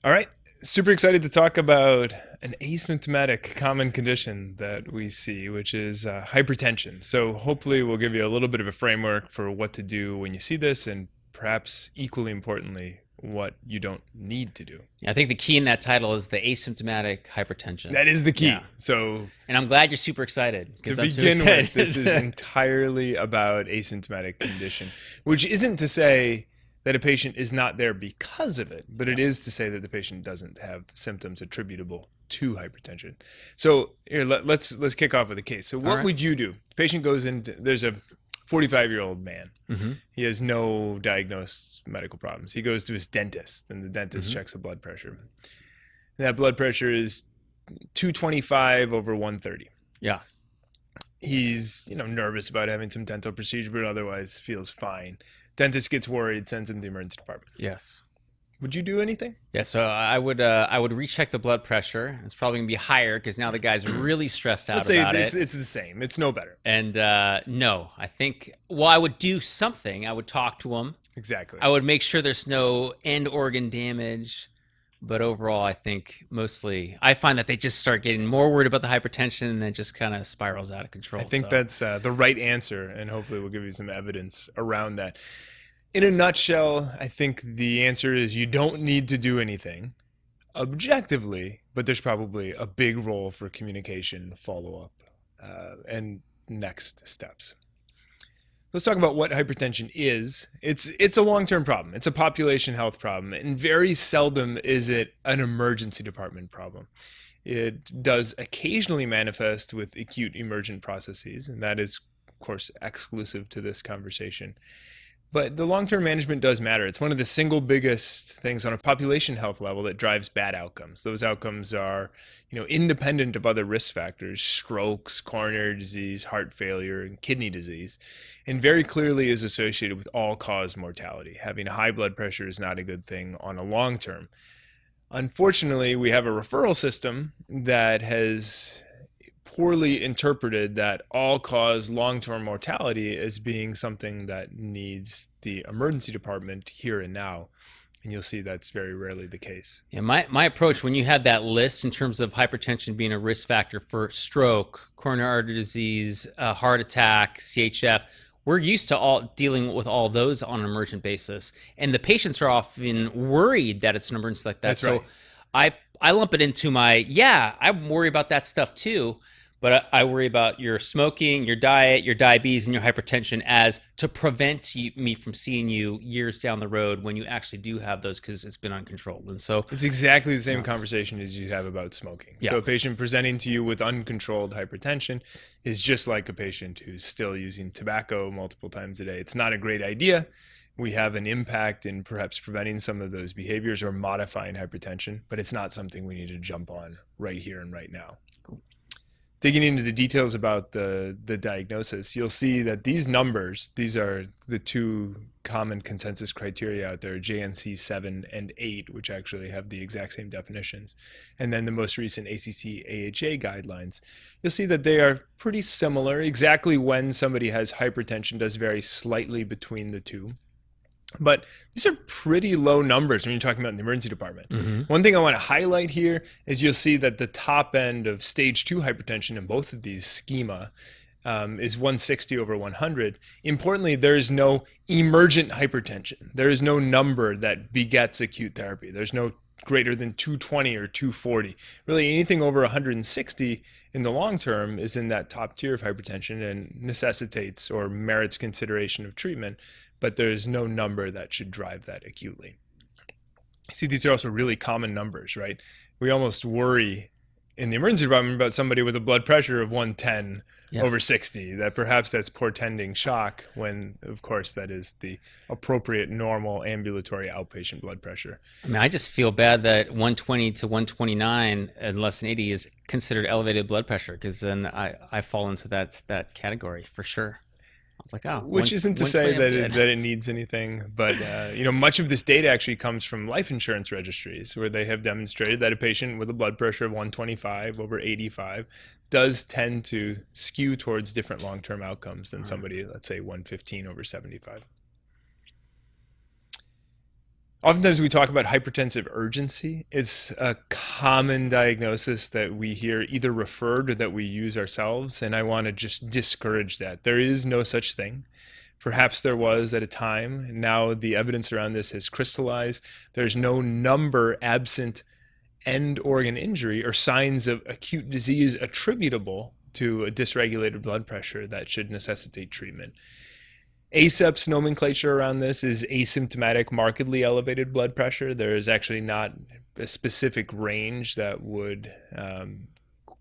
All right. Super excited to talk about an asymptomatic common condition that we see, which is hypertension. So, hopefully, we'll give you a little bit of a framework for what to do when you see this, and perhaps equally importantly, what you don't need to do. Yeah, I think the key in that title is the asymptomatic hypertension. That is the key. Yeah. So, And I'm glad you're super excited to because I'm super begin with, this is excited. entirely about asymptomatic condition, which isn't to say that a patient is not there because of it, but it is to say that the patient doesn't have symptoms attributable to hypertension. So here, let's kick off with a case. So All what right. would you do? The patient goes in. There's a 45-year-old man. Mm-hmm. He has no diagnosed medical problems. He goes to his dentist, and the dentist Mm-hmm. checks a blood pressure. And that blood pressure is 225 over 130. Yeah. He's nervous about having some dental procedure, but otherwise feels fine. Dentist gets worried, sends him to the emergency department. Yes. Would you do anything? Yeah. So I would recheck the blood pressure. It's probably gonna be higher because now the guy's really stressed out Let's say about it's it. it's the same. It's no better. And no, I think I would do something. I would talk to him. Exactly. I would make sure there's no end organ damage. But overall, I think mostly I find that they just start getting more worried about the hypertension and then just kind of spirals out of control. I think So that's the right answer, and hopefully we'll give you some evidence around that. In a nutshell, I think the answer is you don't need to do anything objectively, but there's probably a big role for communication, follow-up, and next steps. Let's talk about what hypertension is. It's a long-term problem. It's a population health problem, and very seldom is it an emergency department problem. It does occasionally manifest with acute emergent processes, and that is, of course, exclusive to this conversation. But the long-term management does matter. It's one of the single biggest things on a population health level that drives bad outcomes. Those outcomes are, independent of other risk factors, strokes, coronary disease, heart failure, and kidney disease, and very clearly is associated with all-cause mortality. Having high blood pressure is not a good thing on a long term. Unfortunately, we have a referral system that has poorly interpreted that all-cause long-term mortality as being something that needs the emergency department here and now. And you'll see that's very rarely the case. yeah, my approach when you had that list in terms of hypertension being a risk factor for stroke, coronary artery disease, heart attack, CHF, we're used to all dealing with all those on an emergent basis, and the patients are often worried that it's an emergency like that. That's right. So I lump it into I worry about that stuff too, but I worry about your smoking, your diet, your diabetes, and your hypertension as to prevent me from seeing you years down the road when you actually do have those because it's been uncontrolled. And so It's exactly the same conversation as you have about smoking. yeah. So a patient presenting to you with uncontrolled hypertension is just like a patient who's still using tobacco multiple times a day. It's not a great idea. We have an impact in perhaps preventing some of those behaviors or modifying hypertension, but it's not something we need to jump on right here and right now. Digging into the details about the diagnosis, you'll see that these numbers, these are the two common consensus criteria out there, JNC 7 and 8, which actually have the exact same definitions, and then the most recent ACC-AHA guidelines. You'll see that they are pretty similar. Exactly when somebody has hypertension does vary slightly between the two. But these are pretty low numbers when you're talking about in the emergency department. Mm-hmm. One thing I want to highlight here is you'll see that the top end of stage 2 hypertension in both of these schema is 160 over 100. Importantly, there is no emergent hypertension. There is no number that begets acute therapy. There's no greater than 220 or 240. Really, anything over 160 in the long term is in that top tier of hypertension and necessitates or merits consideration of treatment, but there's no number that should drive that acutely. See, these are also really common numbers, right? We almost worry in the emergency department about somebody with a blood pressure of 110 over 60, that perhaps that's portending shock when, of course, that is the appropriate normal ambulatory outpatient blood pressure. I mean, I just feel bad that 120 to 129 and less than 80 is considered elevated blood pressure because then I fall into that category for sure. I was like, oh, which isn't to say 120, that it needs anything, but much of this data actually comes from life insurance registries where they have demonstrated that a patient with a blood pressure of 125 over 85 does tend to skew towards different long-term outcomes than somebody, let's say, 115 over 75. Oftentimes we talk about hypertensive urgency. It's a common diagnosis that we hear either referred or that we use ourselves, and I want to just discourage that. There is no such thing. Perhaps there was at a time. Now the evidence around this has crystallized. There's no number absent end organ injury or signs of acute disease attributable to a dysregulated blood pressure that should necessitate treatment. ACEP's nomenclature around this is asymptomatic markedly elevated blood pressure. There is actually not a specific range that would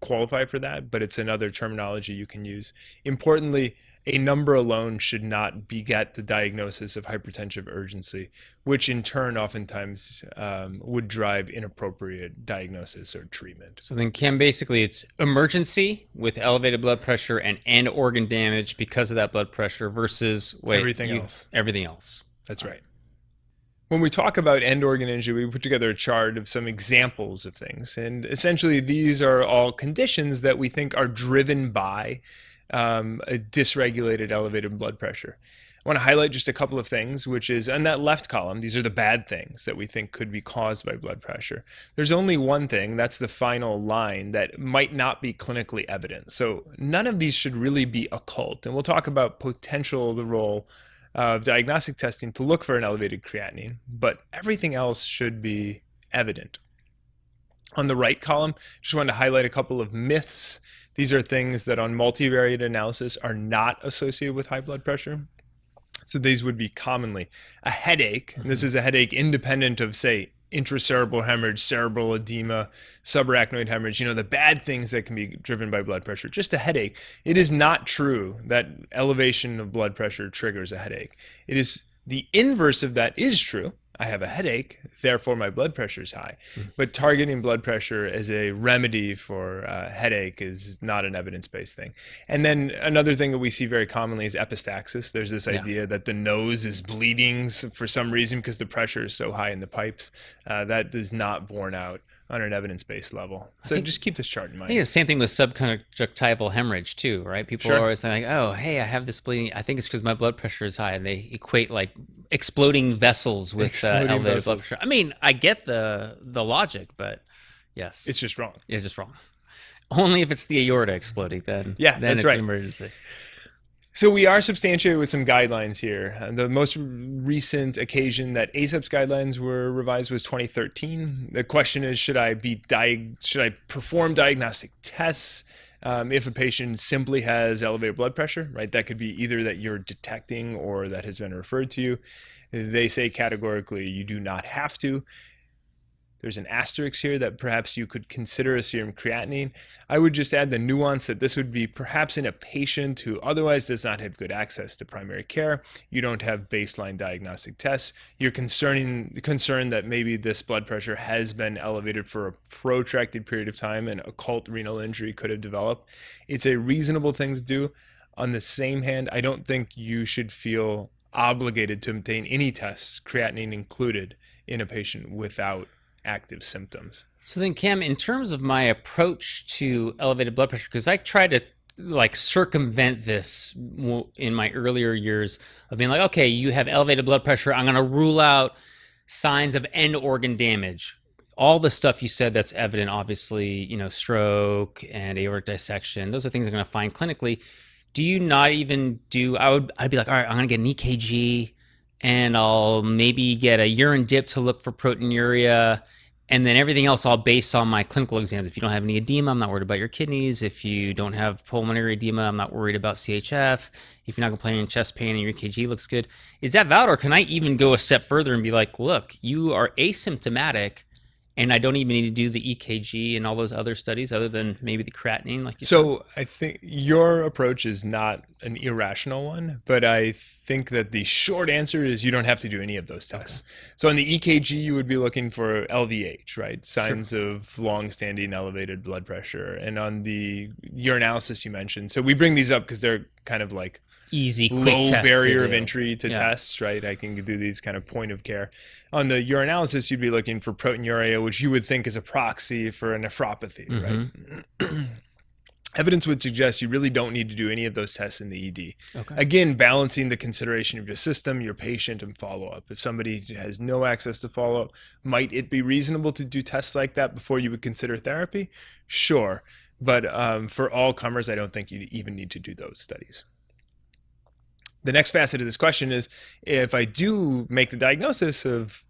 qualify for that, but it's another terminology you can use. Importantly, a number alone should not beget the diagnosis of hypertensive urgency, which in turn oftentimes would drive inappropriate diagnosis or treatment. So then, Kim, basically it's emergency with elevated blood pressure and end organ damage because of that blood pressure versus everything else. Everything else. That's right. When we talk about end organ injury, we put together a chart of some examples of things. And essentially, these are all conditions that we think are driven by a dysregulated elevated blood pressure. I want to highlight just a couple of things, which is on that left column, these are the bad things that we think could be caused by blood pressure. There's only one thing, that's the final line, that might not be clinically evident. So none of these should really be occult. And we'll talk about the role of diagnostic testing to look for an elevated creatinine, but everything else should be evident. On the right column, just wanted to highlight a couple of myths. These are things that on multivariate analysis are not associated with high blood pressure. So these would be commonly a headache. And this is a headache independent of, say, intracerebral hemorrhage, cerebral edema, subarachnoid hemorrhage, the bad things that can be driven by blood pressure, just a headache. It is not true that elevation of blood pressure triggers a headache. It is the inverse of that is true. I have a headache, therefore my blood pressure is high. But targeting blood pressure as a remedy for headache is not an evidence-based thing. And then another thing that we see very commonly is epistaxis. There's this idea that the nose is bleeding for some reason because the pressure is so high in the pipes. That is not borne out on an evidence-based level. So just keep this chart in mind. I think it's the same thing with subconjunctival hemorrhage too, right? People are always like, oh, hey, I have this bleeding. I think it's because my blood pressure is high. And they equate like exploding vessels with elevated blood pressure. I mean, I get the logic, but yes. It's just wrong. It's just wrong. Only if it's the aorta exploding, then it's an emergency. So we are substantiated with some guidelines here. The most recent occasion that ACEP's guidelines were revised was 2013. The question is, should I perform diagnostic tests if a patient simply has elevated blood pressure, right? That could be either that you're detecting or that has been referred to you. They say categorically you do not have to. There's an asterisk here that perhaps you could consider a serum creatinine. I would just add the nuance that this would be perhaps in a patient who otherwise does not have good access to primary care. You don't have baseline diagnostic tests. You're concerned that maybe this blood pressure has been elevated for a protracted period of time and occult renal injury could have developed. It's a reasonable thing to do. On the same hand, I don't think you should feel obligated to obtain any tests, creatinine included, in a patient without active symptoms. So then, Cam, in terms of my approach to elevated blood pressure, because I try to circumvent this in my earlier years of being like, okay, you have elevated blood pressure, I'm going to rule out signs of end organ damage. All the stuff you said that's evident, obviously, stroke and aortic dissection, those are things I'm going to find clinically. Do you not even do, I'd be like, all right, I'm going to get an EKG and I'll maybe get a urine dip to look for proteinuria. And then everything else I'll base on my clinical exams. If you don't have any edema, I'm not worried about your kidneys. If you don't have pulmonary edema, I'm not worried about CHF. If you're not complaining of chest pain and your EKG looks good. Is that valid, or can I even go a step further and be like, look, you are asymptomatic and I don't even need to do the EKG and all those other studies other than maybe the creatinine, like you said? So I think your approach is not an irrational one, but I think that the short answer is you don't have to do any of those tests. Okay. So on the EKG, you would be looking for LVH, right? Signs of long-standing elevated blood pressure. And on the urinalysis you mentioned, so we bring these up because they're kind of like easy, quick low barrier of entry to tests, right? I can do these kind of point of care. On the urinalysis, you'd be looking for proteinuria, which you would think is a proxy for a nephropathy, right? evidence would suggest you really don't need to do any of those tests in the ED. Okay. Again, balancing the consideration of your system, your patient, and follow-up. If somebody has no access to follow-up, might it be reasonable to do tests like that before you would consider therapy? Sure. But for all comers, I don't think you even need to do those studies. The next facet of this question is, if I do make the diagnosis of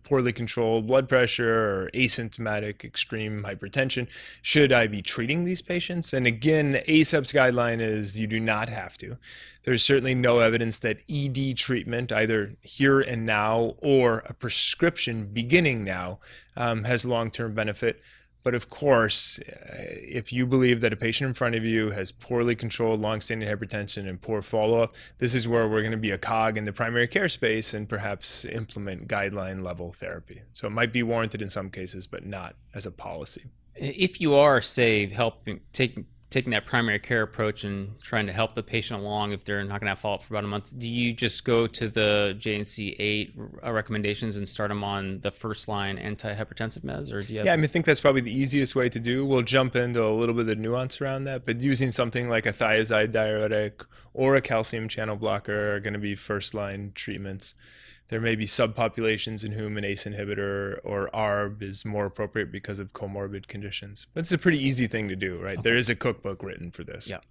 poorly controlled blood pressure or asymptomatic extreme hypertension, should I be treating these patients? And again, ACEP's guideline is you do not have to. There's certainly no evidence that ED treatment, either here and now or a prescription beginning now, has long-term benefit. But of course, if you believe that a patient in front of you has poorly controlled long-standing hypertension and poor follow-up, this is where we're going to be a cog in the primary care space and perhaps implement guideline-level therapy. So it might be warranted in some cases, but not as a policy. If you are, say, taking that primary care approach and trying to help the patient along, if they're not going to have follow-up for about a month, do you just go to the JNC 8 recommendations and start them on the first-line antihypertensive meds, or do you have... Yeah, I think that's probably the easiest way to do. We'll jump into a little bit of the nuance around that, but using something like a thiazide diuretic or a calcium channel blocker are going to be first-line treatments. There may be subpopulations in whom an ACE inhibitor or ARB is more appropriate because of comorbid conditions. But it's a pretty easy thing to do, right? Okay. There is a cookbook written for this. Yeah.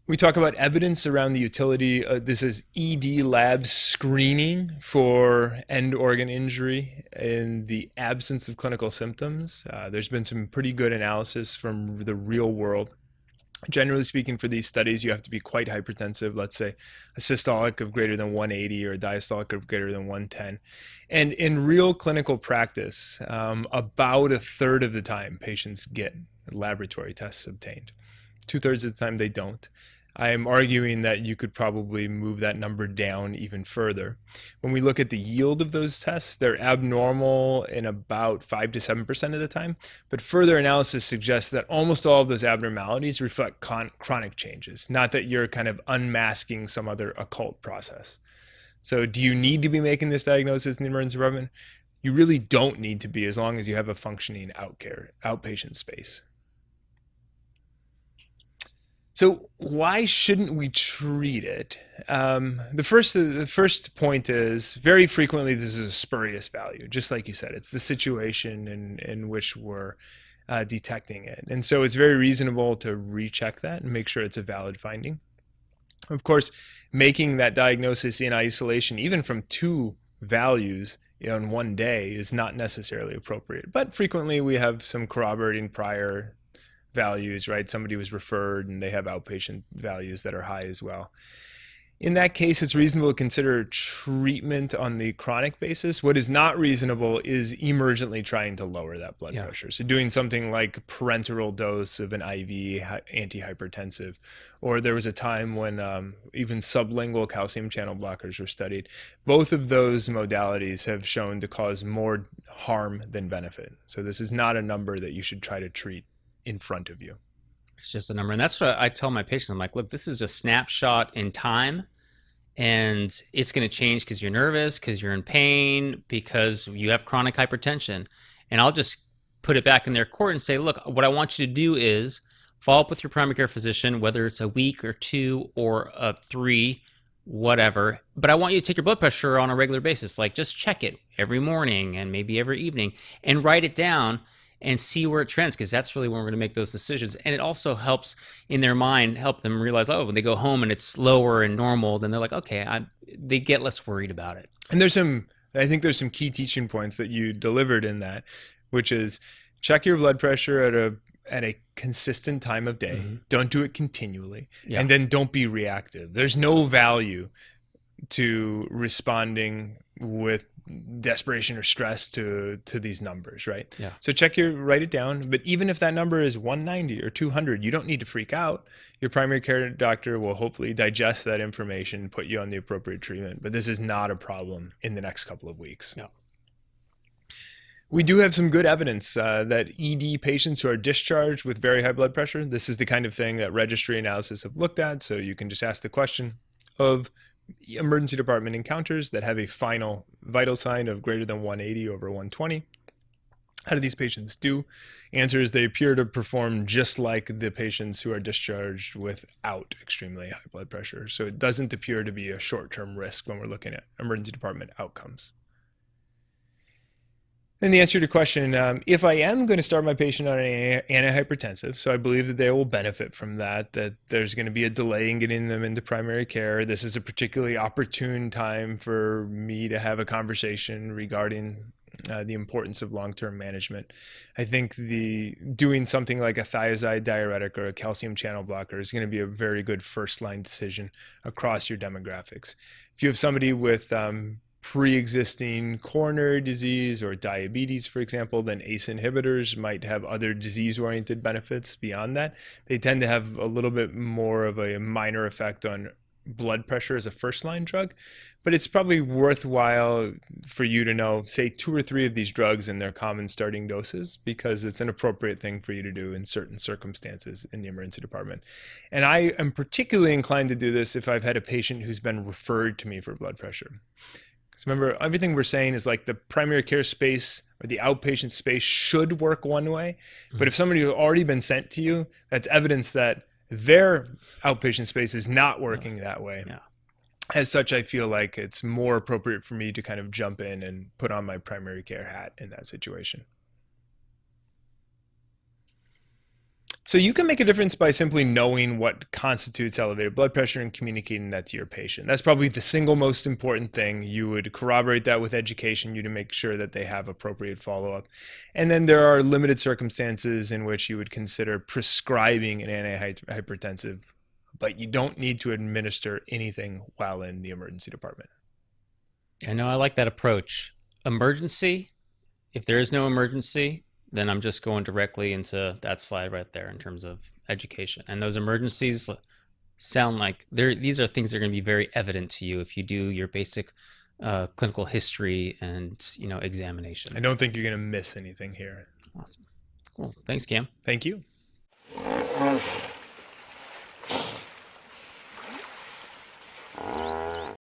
We talk about evidence around the utility. This is ED lab screening for end organ injury in the absence of clinical symptoms. There's been some pretty good analysis from the real world. Generally speaking, for these studies, you have to be quite hypertensive, let's say a systolic of greater than 180 or a diastolic of greater than 110. And in real clinical practice, about a third of the time patients get laboratory tests obtained. 2/3 of the time they don't. I am arguing that you could probably move that number down even further. When we look at the yield of those tests, they're abnormal in about 5 to 7% of the time, but further analysis suggests that almost all of those abnormalities reflect chronic changes, not that you're kind of unmasking some other occult process. So do you need to be making this diagnosis in the emergency department? You really don't need to be, as long as you have a functioning outpatient space. So why shouldn't we treat it? The first point is, very frequently this is a spurious value, just like you said. It's the situation in which we're detecting it. And so it's very reasonable to recheck that and make sure it's a valid finding. Of course, making that diagnosis in isolation, even from two values in one day, is not necessarily appropriate. But frequently we have some corroborating prior values, right? Somebody was referred and they have outpatient values that are high as well. In that case, it's reasonable to consider treatment on the chronic basis. What is not reasonable is emergently trying to lower that blood pressure. So doing something like parenteral dose of an IV antihypertensive, or there was a time when even sublingual calcium channel blockers were studied. Both of those modalities have shown to cause more harm than benefit. So this is not a number that you should try to treat in front of you. It's just a number. And that's what I tell my patients. I'm like, look, this is a snapshot in time, and it's going to change because you're nervous, because you're in pain, because you have chronic hypertension. And I'll just put it back in their court and say, look, what I want you to do is follow up with your primary care physician, whether it's a week or 2 or 3, whatever. But I want you to take your blood pressure on a regular basis. Like, just check it every morning and maybe every evening and write it down and see where it trends, because that's really when we're going to make those decisions. And it also helps in their mind, help them realize, oh, when they go home and it's lower and normal, then they're like, okay, they get less worried about it. And I think there's some key teaching points that you delivered in that, which is check your blood pressure at a consistent time of day. Mm-hmm. Don't do it continually. Yeah. And then don't be reactive. There's no value to responding with desperation or stress to these numbers, right? Yeah. So write it down. But even if that number is 190 or 200, you don't need to freak out. Your primary care doctor will hopefully digest that information, put you on the appropriate treatment. But this is not a problem in the next couple of weeks. Yeah. We do have some good evidence that ED patients who are discharged with very high blood pressure, this is the kind of thing that registry analysis have looked at. So you can just ask the question of emergency department encounters that have a final vital sign of greater than 180 over 120. How do these patients do? Answer is they appear to perform just like the patients who are discharged without extremely high blood pressure. So it doesn't appear to be a short-term risk when we're looking at emergency department outcomes. And the answer to your question, if I am going to start my patient on an antihypertensive, so I believe that they will benefit from that, that there's going to be a delay in getting them into primary care. This is a particularly opportune time for me to have a conversation regarding the importance of long-term management. I think doing something like a thiazide diuretic or a calcium channel blocker is going to be a very good first-line decision across your demographics. If you have somebody with pre-existing coronary disease or diabetes, for example, then ACE inhibitors might have other disease-oriented benefits beyond that. They tend to have a little bit more of a minor effect on blood pressure as a first-line drug, but it's probably worthwhile for you to know, say, 2 or 3 of these drugs in their common starting doses, because it's an appropriate thing for you to do in certain circumstances in the emergency department. And I am particularly inclined to do this if I've had a patient who's been referred to me for blood pressure. Because remember, everything we're saying is like the primary care space or the outpatient space should work one way. But if somebody who's already been sent to you, that's evidence that their outpatient space is not working that way. Yeah. As such, I feel like it's more appropriate for me to kind of jump in and put on my primary care hat in that situation. So you can make a difference by simply knowing what constitutes elevated blood pressure and communicating that to your patient. That's probably the single most important thing. You would corroborate that with education, you to make sure that they have appropriate follow-up. And then there are limited circumstances in which you would consider prescribing an antihypertensive, but you don't need to administer anything while in the emergency department. I know, I like that approach. Emergency, if there is no emergency, then I'm just going directly into that slide right there in terms of education. And those emergencies sound like these are things that are going to be very evident to you if you do your basic clinical history and examination. I don't think you're going to miss anything here. Awesome. Cool. Thanks, Cam. Thank you.